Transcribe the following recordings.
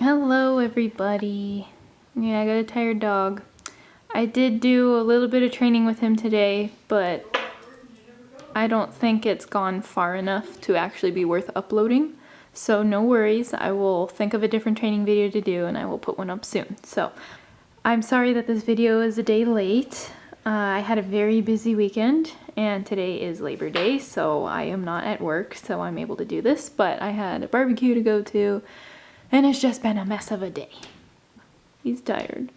Hello everybody. Yeah, I got a tired dog. I did do a little bit of training with him today, but I don't think it's gone far enough to actually be worth uploading. So no worries, I will think of a different training video to do and I will put one up soon. So I'm sorry that this video is a day late. I had a very busy weekend and today is Labor Day, so I am not at work, so I'm able to do this, but I had a barbecue to go to and it's just been a mess of a day. He's tired.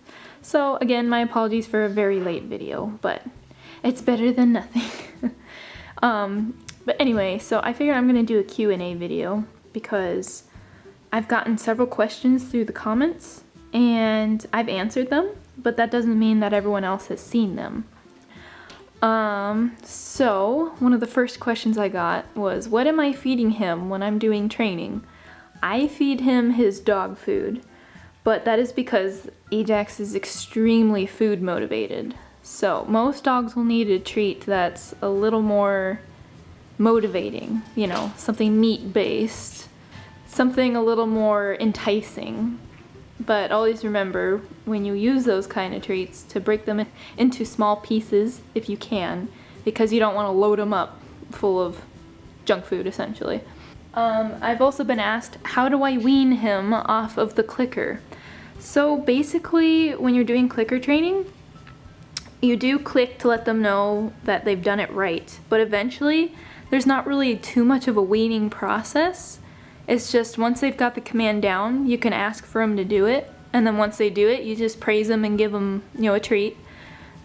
So again, my apologies for a very late video, but it's better than nothing. But anyway, so I figured I'm gonna do a Q&A video because I've gotten several questions through the comments and I've answered them, but that doesn't mean that everyone else has seen them. So one of the first questions I got was, what am I feeding him when I'm doing training? I feed him his dog food, but that is because Ajax is extremely food motivated. So most dogs will need a treat that's a little more motivating, you know, something meat-based, something a little more enticing. But always remember, when you use those kind of treats, to break them into small pieces if you can, because you don't want to load them up full of junk food, essentially. I've also been asked, how do I wean him off of the clicker? So basically, when you're doing clicker training, you do click to let them know that they've done it right, but eventually there's not really too much of a weaning process. It's just once they've got the command down, you can ask for them to do it, and then once they do it, you just praise them and give them, you know, a treat,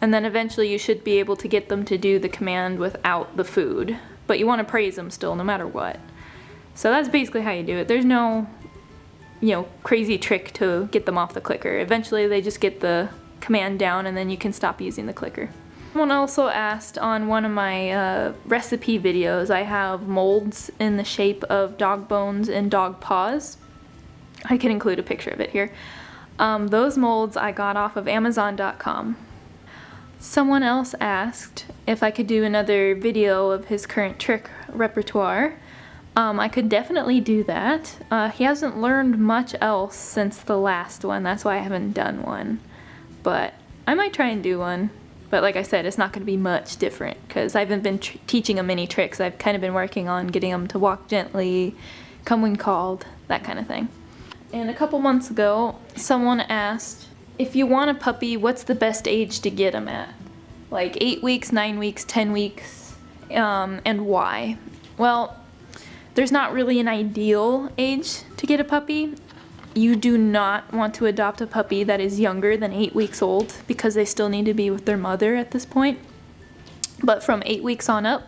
and then eventually you should be able to get them to do the command without the food, but you want to praise them still no matter what. So that's basically how you do it. There's no, you know, crazy trick to get them off the clicker. Eventually they just get the command down and then you can stop using the clicker. Someone also asked on one of my recipe videos, I have molds in the shape of dog bones and dog paws. I can include a picture of it here. Those molds I got off of Amazon.com. Someone else asked if I could do another video of his current trick repertoire. I could definitely do that. He hasn't learned much else since the last one, that's why I haven't done one. But I might try and do one. But like I said, it's not going to be much different because I haven't been teaching him any tricks. I've kind of been working on getting him to walk gently, come when called, that kind of thing. And a couple months ago, someone asked, if you want a puppy, what's the best age to get him at? Like 8 weeks, 9 weeks, 10 weeks, and why? Well, there's not really an ideal age to get a puppy. You do not want to adopt a puppy that is younger than 8 weeks old because they still need to be with their mother at this point. But from 8 weeks on up,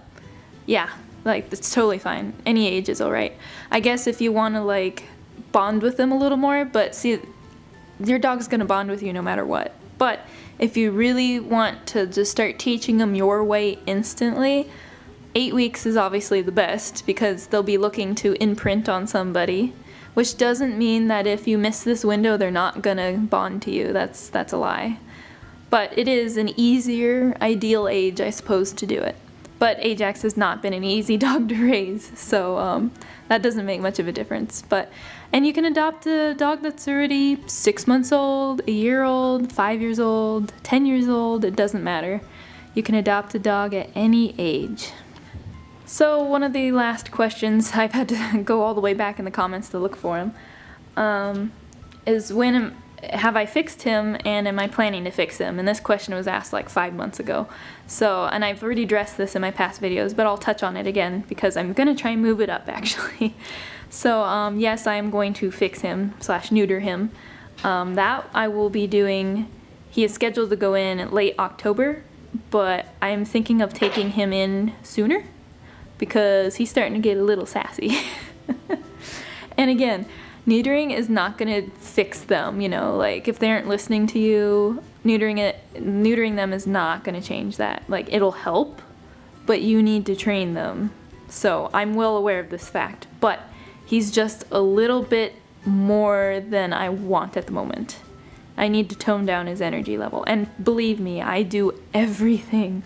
yeah, like it's totally fine. Any age is alright. I guess if you want to like bond with them a little more, but see, your dog's gonna bond with you no matter what. But if you really want to just start teaching them your way instantly, 8 weeks is obviously the best because they'll be looking to imprint on somebody, which doesn't mean that if you miss this window they're not gonna bond to you. That's a lie. But it is an easier, ideal age, I suppose, to do it. But Ajax has not been an easy dog to raise, so that doesn't make much of a difference. And you can adopt a dog that's already 6 months old, a year old, 5 years old, 10 years old, it doesn't matter. You can adopt a dog at any age. So one of the last questions, I've had to go all the way back in the comments to look for him, is when have I fixed him and am I planning to fix him? And this question was asked like 5 months ago. So, and I've already addressed this in my past videos, but I'll touch on it again because I'm going to try and move it up actually. So yes, I am going to fix him / neuter him. That I will be doing. He is scheduled to go in late October, but I'm thinking of taking him in sooner, because he's starting to get a little sassy. And again, neutering is not gonna fix them, you know, like if they aren't listening to you, neutering them is not gonna change that. Like it'll help, but you need to train them. So I'm well aware of this fact, but he's just a little bit more than I want at the moment. I need to tone down his energy level, and believe me, I do everything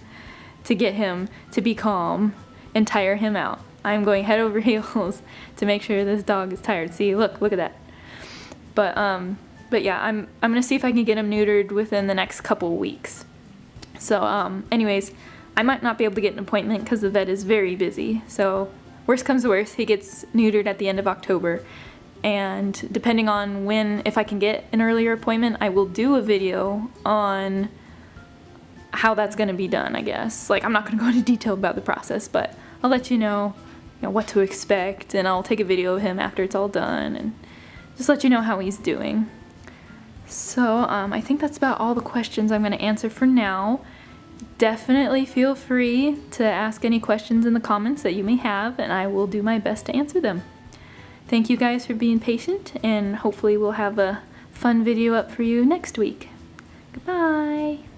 to get him to be calm and tire him out. I'm going head over heels to make sure this dog is tired. See, look at that. But yeah, I'm gonna see if I can get him neutered within the next couple weeks. So anyways, I might not be able to get an appointment because the vet is very busy. So worst comes to worst, he gets neutered at the end of October. And depending on if I can get an earlier appointment, I will do a video on how that's gonna be done, I guess. Like, I'm not gonna go into detail about the process, but I'll let you know what to expect, and I'll take a video of him after it's all done and just let you know how he's doing. So I think that's about all the questions I'm gonna answer for now. Definitely feel free to ask any questions in the comments that you may have, and I will do my best to answer them. Thank you guys for being patient, and hopefully we'll have a fun video up for you next week. Goodbye!